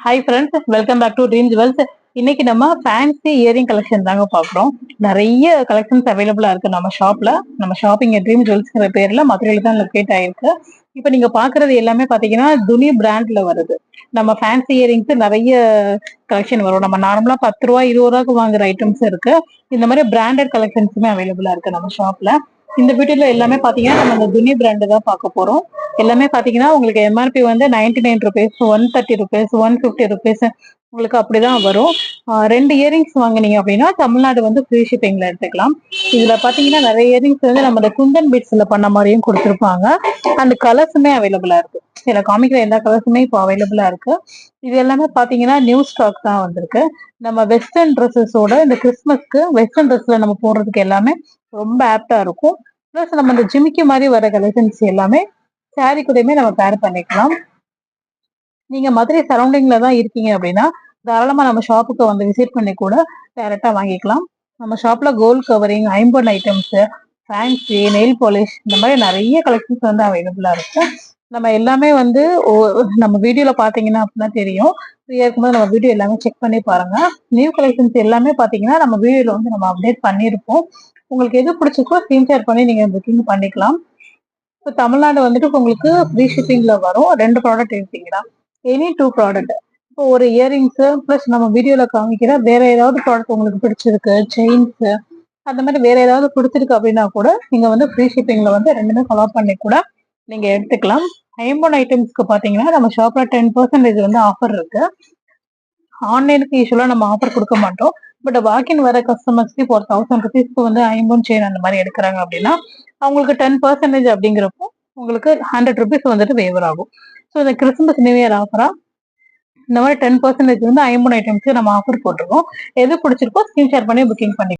Hi friends, welcome back to Dream Jewels. இன்னைக்கு நம்ம fancy earring collection தாங்க பாக்குறோம். நிறைய கலெக்ஷன்ஸ் அவைலபிளா இருக்கு நம்ம ஷாப்ல. நம்ம ஷாப்பிங் ட்ரீம் ஜுவல்ஸ்ங்கிற பேர்ல மதுரையில தான் லொக்கேட் ஆயிருக்கு. இப்ப நீங்க பாக்குறது எல்லாமே பாத்தீங்கன்னா துனி பிராண்ட்ல வருது. நம்ம ஃபேன்சி இயரிங்ஸ் நிறைய கலெக்ஷன் வரும். நம்ம நார்மலா 10 ரூபாய் 20 ரூபாய்க்கு வாங்குற ஐட்டம்ஸ் இருக்கு. இந்த மாதிரி பிராண்டட் கலெக்ஷன்ஸுமே அவைலபிளா இருக்கு நம்ம ஷாப்ல. இந்த வீடியோல எல்லாமே பாத்தீங்கன்னா நம்ம இந்த துனி பிராண்ட் தான் பார்க்க போறோம். எல்லாமே பாத்தீங்கன்னா உங்களுக்கு எம்ஆர்பி வந்து 99 rupees, 130 rupees, 150 rupees உங்களுக்கு அப்படிதான் வரும். 2 இயரிங்ஸ் வாங்குனீங்க அப்படின்னா தமிழ்நாடு வந்து ஃப்ரீ ஷிப்பிங்ல எடுத்துக்கலாம். இதுல பாத்தீங்கன்னா நிறைய இயரிங்ஸ் வந்து நம்ம குந்தன் பீட்ஸ்ல பண்ண மாதிரியும் கொடுத்துருப்பாங்க. அந்த கலர்ஸுமே அவைலபிளா இருக்கு. இதுல காமிக்கிற எல்லா கலர்ஸுமே இப்போ அவைலபிளா இருக்கு. இது எல்லாமே பாத்தீங்கன்னா நியூ ஸ்டாக் தான் வந்திருக்கு. நம்ம வெஸ்டர்ன் ட்ரெஸ்ஸஸோட இந்த கிறிஸ்மஸ்க்கு வெஸ்டர்ன் ட்ரெஸ்ல நம்ம போடுறதுக்கு எல்லாமே ரொம்ப ஆப்டா இருக்கும். பிளஸ் நம்ம இந்த ஜிமிக்கி மாதிரி வர கலெக்ஷன்ஸ் எல்லாமே சாரி கூடயுமே நம்ம பேர் பண்ணிக்கலாம். நீங்க மதுரை சரௌண்டிங்ல தான் இருக்கீங்க அப்படின்னா தாராளமா நம்ம ஷாப்புக்கு வந்து விசிட் பண்ணி கூட டைரக்டா வாங்கிக்கலாம். நம்ம ஷாப்ல கோல்ட் கவரிங், ஐம்பொன் ஐட்டம்ஸ், ஃபேன்சி, நெயில் பாலிஷ் இந்த மாதிரி நிறைய கலெக்ஷன்ஸ் வந்து அவைலபிளா இருக்கு. நம்ம எல்லாமே வந்து நம்ம வீடியோல பாத்தீங்கன்னா அப்படின்னா தெரியும். ஃப்ரீயா இருக்கும்போது நம்ம வீடியோ எல்லாமே செக் பண்ணி பாருங்க. நியூ கலெக்ஷன்ஸ் எல்லாமே பாத்தீங்கன்னா நம்ம வீடியோல வந்து நம்ம அப்டேட் பண்ணிருப்போம். உங்களுக்கு எது பிடிச்சிருக்கோ ஸ்கிரீன்ஷாட் பண்ணி நீங்க புக்கிங் பண்ணிக்கலாம். இப்போ தமிழ்நாடு வந்துட்டு உங்களுக்கு ஃப்ரீ ஷிப்பிங்ல வரும். 2 ப்ராடக்ட் எடுத்தீங்கன்னா எனி 2 ப்ராடக்ட். இப்போ ஒரு இயரிங்ஸ் பிளஸ் நம்ம வீடியோல காமிக்கிற வேற ஏதாவது ப்ராடக்ட் உங்களுக்கு பிடிச்சிருக்கு, செயின்ஸ் அந்த மாதிரி வேற ஏதாவது பிடிச்சிருக்கு அப்படின்னா கூட நீங்க வந்து ஃப்ரீ ஷிப்பிங்ல வந்து ரெண்டுமே ஃபாலோ பண்ணி கூட நீங்க எடுத்துக்கலாம். ஐம்பொன் ஐட்டம்ஸ்க்கு பாத்தீங்கன்னா நம்ம ஷாப்ல 10% வந்து ஆஃபர் இருக்கு. ஆன்லைனுக்கு யூஸ்வலா நம்ம ஆஃபர் கொடுக்க மாட்டோம். பட் வாக்கின் வர கஸ்டமர்ஸ்க்கு இப்போ ஒரு 1000 rupees வந்து ஐம்பொன் செயின் அந்த மாதிரி எடுக்கிறாங்க அப்படின்னா அவங்களுக்கு 10% அப்படிங்கிறப்போ உங்களுக்கு 100 rupees வந்துட்டு வேவர் ஆகும். ஸோ இந்த கிறிஸ்துமஸ் நியூ இயர் ஆஃபரா இந்த மாதிரி 10% வந்து ஐம்பொன் ஐட்டம்ஸ்க்கு நம்ம ஆஃபர் போட்டிருக்கோம். எது பிடிச்சிருக்கோ ஸ்கிரீன்ஷாட் பண்ணி புக்கிங் பண்ணி